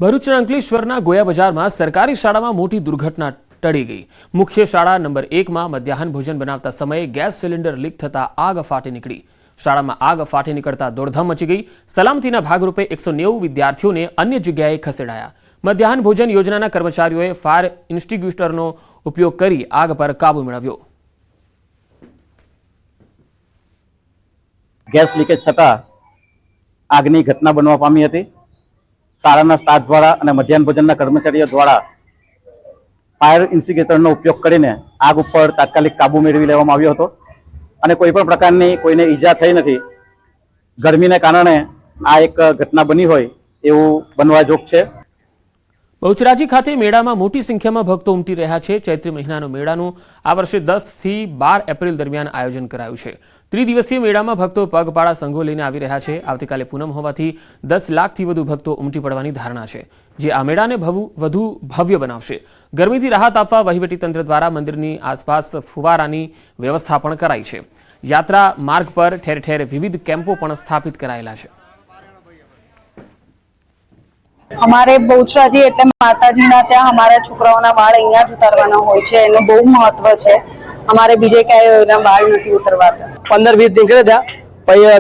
ભરૂચના અંકલેશ્વરના ગોયા બજારમાં સરકારી શાળામાં મોટી દુર્ઘટના ટળી ગઈ। મુખ્ય શાળા નંબર 1માં મધ્યાહન ભોજન બનાવતા સમયે ગેસ સિલિન્ડર લીક થતા આગ ફાટી નીકળી। શાળામાં આગ ફાટી નીકળતા દોડધામ મચી ગઈ। સલામતીના ભાગરૂપે 190 વિદ્યાર્થીઓને અન્ય જગ્યાએ ખસેડાયા। મધ્યાહન ભોજન યોજનાના કર્મચારીઓએ ફાયર એક્સ્ટિંગ્વિશરનો ઉપયોગ કરી આગ પર કાબુ મેળવ્યો। ગેસ લીકેજ થતા આગની ઘટના બનવા પામી હતી। શાળાના સ્ટાફ દ્વારા અને મધ્યાહન ભોજનના કર્મચારીઓ દ્વારા ફાયર એક્સ્ટિંગ્વિશરનો ઉપયોગ કરીને આગ ઉપર તાત્કાલિક કાબુ મેળવી લેવામાં આવ્યો હતો અને કોઈ પણ પ્રકારની કોઈને ઈજા થઈ નથી। ગરમીને કારણે આ એક ઘટના બની હોય એવું બનવા જોગ છે। બહુચરાજી ખાતે મેળામાં મોટી સંખ્યામાં ભક્તો ઉમટી રહ્યા છે। ચૈત્રી મહિનાનો મેળાનું આ વર્ષે 10 થી 12 એપ્રિલ દરમિયાન આયોજન કરાયું છે। ત્રિદિવસીય મેળામાં ભક્તો પગપાળા સંઘો લઈને આવી રહ્યા છે। આવતીકાલે પૂનમ હોવાથી 10 લાખથી વધુ ભક્તો ઉમટી પડવાની ધારણા છે, જે આ મેળાને વધુ ભવ્ય બનાવશે। ગરમીથી રાહત આપવા વહીવટીતંત્ર દ્વારા મંદિરની આસપાસ ફુવારાની વ્યવસ્થા પણ કરાઈ છે। યાત્રા માર્ગ પર ઠેર ઠેર વિવિધ કેમ્પો પણ સ્થાપિત કરાયેલા છે। हमारे बहुचराजी એટલે માતાજીના ત્યાં અમારા છોકરાઓના વાળ અહીંયા જ ઉતારવાના હોય છે। એનું બહુ મહત્વ છે। અમારે બીજે ક્યાંય એના વાળ નથી ઉતરવાતા। 15-20 નીકળે ત્યાં પછી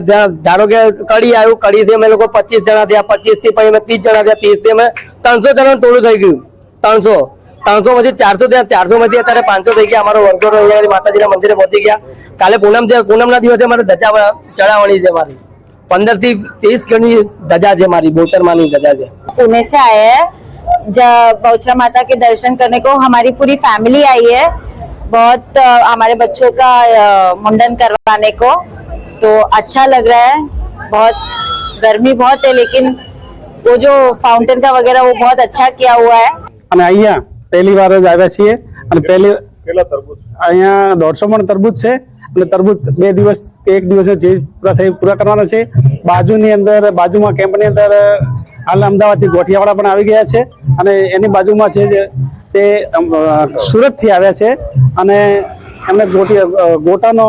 ધારો કે કડી આવ્યું, કડીથી અમે લોકો 25 જણા થયા, 25 થી પછી અમે 30 જણા થયા, 30 થી અમે 300 જણાનું ટોળું થઈ ગયું। 300 માંથી 400 થયા, 400 માંથી અત્યારે 500 થઈ ગયા। અમારો વર્ગરો અહીંયા માતાજીના મંદિરે પહોંચી ગયા। કાલે પૂનમના દિવસે અમારે ધજા ચડાવવાની છે। મારી 15 થી 30 ગણી ધજા છે। मारी बहुचरमानी धजा है। पुणे से आए हैं बहुचरा माता के दर्शन करने को। हमारी पूरी फैमिली आई है। बहुत हमारे बच्चों का मुंडन करवाने को, तो अच्छा लग रहा है। बहुत गर्मी बहुत है, लेकिन वो जो फाउंटेन का वगैरह वो बहुत अच्छा किया हुआ है। અને અહીંયા પહેલી વાર જ આવ્યા છીએ અને પહેલા તરબૂચ અહીંયા 150 મણ તરબૂચ છે અને તરબૂચ 2 દિવસ કે 1 દિવસ જે પૂરા કરવાના છે। બાજુમાં કેમ્પની અંદર હાલ અમદાવાદથી ગોઠિયાવાળા પણ આવી ગયા છે અને એની બાજુમાં છે તે સુરતથી આવ્યા છે અને એમને ગોટાનો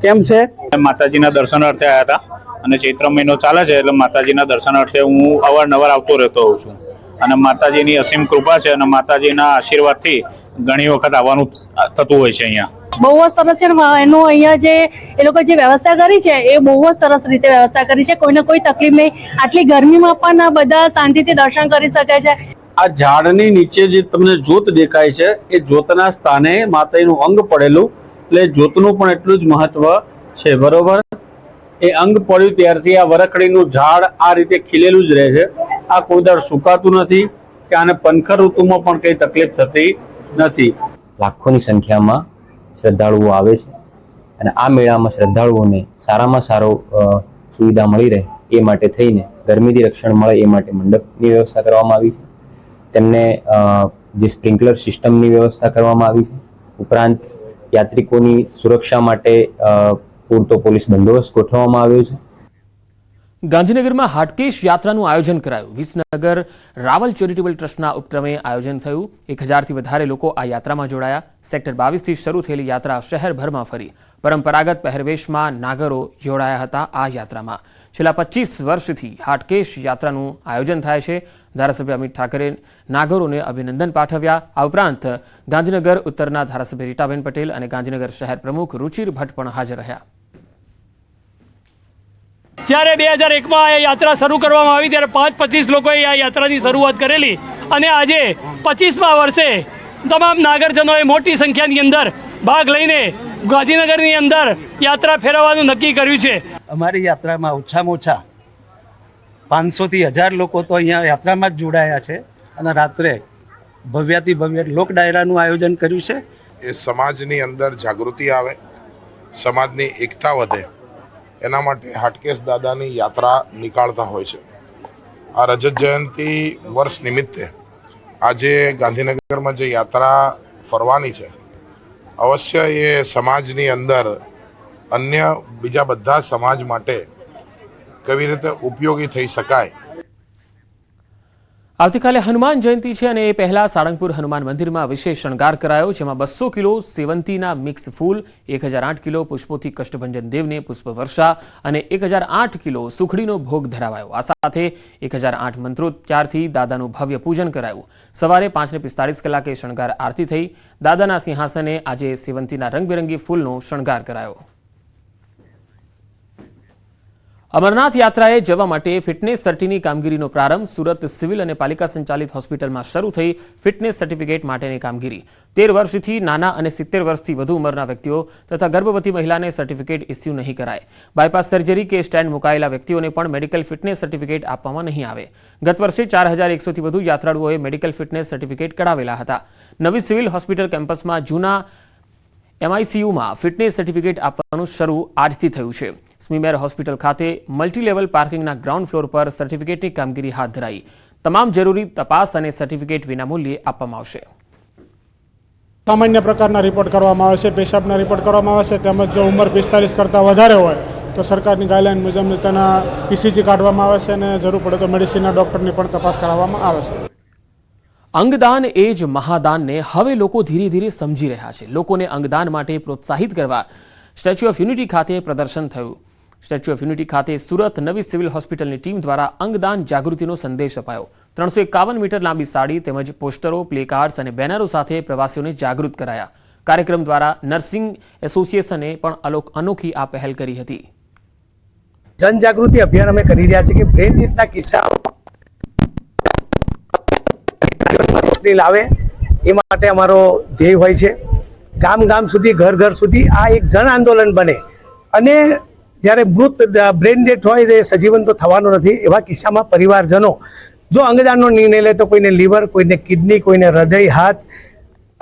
કેમ્પ છે। માતાજીના દર્શનાર્થે આવ્યા હતા અને ચૈત્ર મહિનો ચાલે છે એટલે માતાજીના દર્શનાર્થે હું અવારનવાર આવતો રહેતો હોઉં છું અને માતાજીની અસીમ કૃપા છે અને માતાજીના આશીર્વાદથી ઘણી વખત આવવાનું થતું હોય છે। અહીંયા બહુ જ સરસ છે। એનું અહીંયા જે એ લોકો જે વ્યવસ્થા કરી છે એ બહુ જ સરસ રીતે વ્યવસ્થા કરી છે। કોઈને કોઈ તકલીફ નહીં। આટલી ગરમીમાં પણ બધા શાંતિથી દર્શન કરી શકે છે। આ ઝાડની નીચે જે તમને જ્યોત દેખાય છે એ જ્યોતના સ્થાને માતાજીનું અંગ પડેલું, એટલે જ્યોતનું પણ એટલું જ મહત્વ છે। બરોબર, એ અંગ પડ્યું ત્યારથી આ વરખડીનું ઝાડ આ રીતે ખીલેલું જ રહે છે। આ કોઈ દર સુકાતું નથી કે આને પનખર ઋતુમાં પણ કઈ તકલીફ થતી નથી। લાખોની સંખ્યામાં શ્રદ્ધાળુઓ આવે છે અને આ મેળામાં શ્રદ્ધાળુઓને સારામાં સારો સુવિધા મળી રહે એ માટે થઈને ગરમીથી રક્ષણ મળે એ માટે મંડપની વ્યવસ્થા કરવામાં આવી છે। તેમને જે સ્પ્રિંકલર સિસ્ટમની વ્યવસ્થા કરવામાં આવી છે। ઉપરાંત યાત્રિકોની સુરક્ષા માટે પૂરતો પોલીસ બંદોબસ્ત ગોઠવવામાં આવ્યો છે। ગાંધીનગરમાં હાટકેશ યાત્રાનું આયોજન કરાયું। વિસનગર રાવલ ચેરિટેબલ ટ્રસ્ટના ઉપક્રમે આયોજન થયું। 1000થી વધારે લોકો આ યાત્રામાં જોડાયા। સેક્ટર 22 થી શરૂ થયેલી યાત્રા શહેરભરમાં ફરી। પરંપરાગત પહેરવેશમાં નાગરો જોડાયા હતા। આ યાત્રામાં છેલ્લા 25 વર્ષથી હાટકેશ યાત્રાનું આયોજન થાય છે। ધારાસભ્ય અમિત ઠાકરે નાગરોને અભિનંદન પાઠવ્યા। આ ઉપરાંત ગાંધીનગર ઉત્તરના ધારાસભ્ય રીટાબેન પટેલ અને ગાંધીનગર શહેર પ્રમુખ રુચિર ભટ્ટ પણ હાજર રહ્યા। જ્યારે 2001માં આ યાત્રા શરૂ કરવામાં આવી ત્યારે 25 લોકોએ આ યાત્રાની શરૂઆત કરેલી અને આજે 25મા વર્ષે તમામ નાગરજનોએ મોટી સંખ્યાની અંદર ભાગ લઈને ગાંધીનગરની અંદર યાત્રા ફેરવવાનું નક્કી કર્યું છે। અમારી યાત્રામાં ઓછામાં ઓછા 500 થી 1000 લોકો તો અહીંયા યાત્રામાં જ જોડાયા છે અને રાત્રે ભવ્યાથી ભવ્ય લોક ડાયરાનું આયોજન કર્યું છે। એ સમાજની અંદર જાગૃતિ આવે, સમાજની એકતા વધે એના માટે હાટકેશ દાદાની યાત્રા નીકાળતા હોય છે। આ રજત જયંતિ વર્ષ નિમિત્તે આજે ગાંધીનગરમાં જે યાત્રા ફરવાની છે, અવશ્ય એ સમાજની અંદર અન્ય બીજા બધા સમાજ માટે કેવી રીતે ઉપયોગી થઈ શકાય। આવતીકાલે હનુમાન જયંતિ છે અને એ પહેલા સાળંગપુર હનુમાન મંદિરમાં વિશેષ શણગાર કરાયો, જેમાં 200 કિલો સેવંતીના મિક્સ ફૂલ, 1008 કિલો પુષ્પોથી કષ્ટભંજન દેવને પુષ્પવર્ષા અને 1008 કિલો સુખડીનો ભોગ ધરાવાયો. આ સાથે 1008 મંત્રોચ્ચારથી દાદાનું ભવ્ય પૂજન કરાયું. સવારે 5:45 કલાકે શણગાર આરતી થઈ. દાદાના સિંહાસને આજે સેવંતીના રંગબેરંગી ફૂલનો શણગાર કરાયો. અમરનાથ યાત્રાએ જવા માટે ફિટનેસ સર્ટિની કામગીરીનો પ્રારંભ સુરત સિવિલ અને પાલિકા સંચાલિત હોસ્પિટલમાં શરૂ થઈ. ફિટનેસ સર્ટિફિકેટ માટેની કામગીરી 13 વર્ષથી નાના અને 70 વર્ષથી વધુ ઉંમરના વ્યક્તિઓ તથા ગર્ભવતી મહિલાને સર્ટિફિકેટ ઇસ્યુ નહીં કરાય. બાયપાસ સર્જરી કે સ્ટેન્ડ મુકાયેલા વ્યક્તિઓને પણ મેડિકલ ફિટનેસ સર્ટિફિકેટ આપવામાં નહીં આવે. ગત વર્ષે 4100થી વધુ યાત્રાળુઓએ મેડિકલ ફિટનેસ સર્ટિફિકેટ કઢાવેલા હતા. નવી સિવિલ હોસ્પિટલ કેમ્પસમાં જૂના MICUમાં ફિટનેસ સર્ટિફિકેટ આપવાનું શરૂ આજથી થયું છે. સ્મીમેર હોસ્પિટલ ખાતે મલ્ટીલેવલ પાર્કિંગના ગ્રાઉન્ડ ફ્લોર પર સર્ટિફિકેટની કામગીરી હાથ ધરાઈ. તમામ જરૂરી તપાસ અને સર્ટિફિકેટ વિનામૂલ્યે આપવામાં આવશે. સામાન્ય પ્રકારના રિપોર્ટ કરવામાં આવે છે, પેશાબના રિપોર્ટ કરવામાં આવે છે, તેમજ જો ઉંમર 45 કરતાં વધારે હોય તો સરકારની ગાઈડલાઈન મુજબ તેના ECG કાઢવામાં આવે છે અને જરૂર પડે તો મેડિસિનના ડૉક્ટરની પણ તપાસ કરાવવામાં આવે છે. અંગદાન એ જ મહાદાનને હવે લોકો ધીરે ધીરે સમજી રહ્યા છે. લોકોને અંગદાન માટે પ્રોત્સાહિત કરવા સ્ટેચ્યુ ઓફ યુનિટી ખાતે પ્રદર્શન થયું. સ્ટેચ્યુ ઓફ યુનિટી ખાતે સુરત નવી સિવિલ હોસ્પિટલની ટીમ દ્વારા અંગદાન જાગૃતિનો સંદેશ અપાયો. 351 મીટર લાંબી સાડી તેમજ પોસ્ટરો, પ્લેકાર્ડ્સ અને બેનરો સાથે પ્રવાસીઓને જાગૃત કરાયા. કાર્યક્રમ દ્વારા નર્સિંગ એસોસિએશને પણ અનોખી આ પહેલ કરી હતી. જનજાગૃતિ અભિયાન અમે કરી રહ્યા છીએ કે બ્રેન ડેથના કિસ્સા લાવે એ માટે અમારો ધ્યેય હોય છે. ગામ ગામ સુધી, ઘર ઘર સુધી આ એક જન આંદોલન બને અને જ્યારે મૃત બ્રેન ડેથ હોય તે સજીવન તો થવાનો નથી. એવા કિસ્સામાં પરિવારજનો જો અંગદાનનો નિર્ણય લે તો કોઈને લીવર, કોઈને કિડની, કોઈને હૃદય, હાથ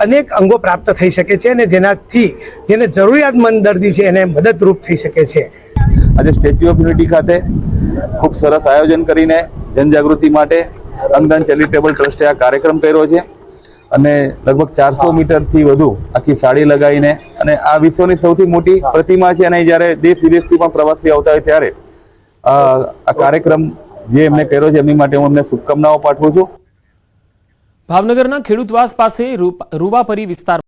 અનેક અંગો પ્રાપ્ત થઈ શકે છે અને જેનાથી જેને જરૂરિયાતમંદ દર્દી છે એને મદદરૂપ થઈ શકે છે. આજે સ્ટેચ્યુ ઓફ યુનિટી ખાતે ખૂબ સરસ આયોજન કરીને જનજાગૃતિ માટે અંગદાન ચેરિટેબલ ટ્રસ્ટે આ કાર્યક્રમ કર્યો છે અને લગભગ 400 મીટરથી વધુ આખી સાડી લગાવીને, અને આ વિશ્વની સૌથી મોટી પ્રતિમા છે અને જ્યારે દેશ વિદેશથી પણ પ્રવાસી આવતા હોય ત્યારે આ કાર્યક્રમ જે એમને કર્યો છે એમની માટે હું એમને શુભકામનાઓ પાઠવું છું. ભાવનગરના ખેડૂતવાસ પાસે રૂવાપરી વિસ્તાર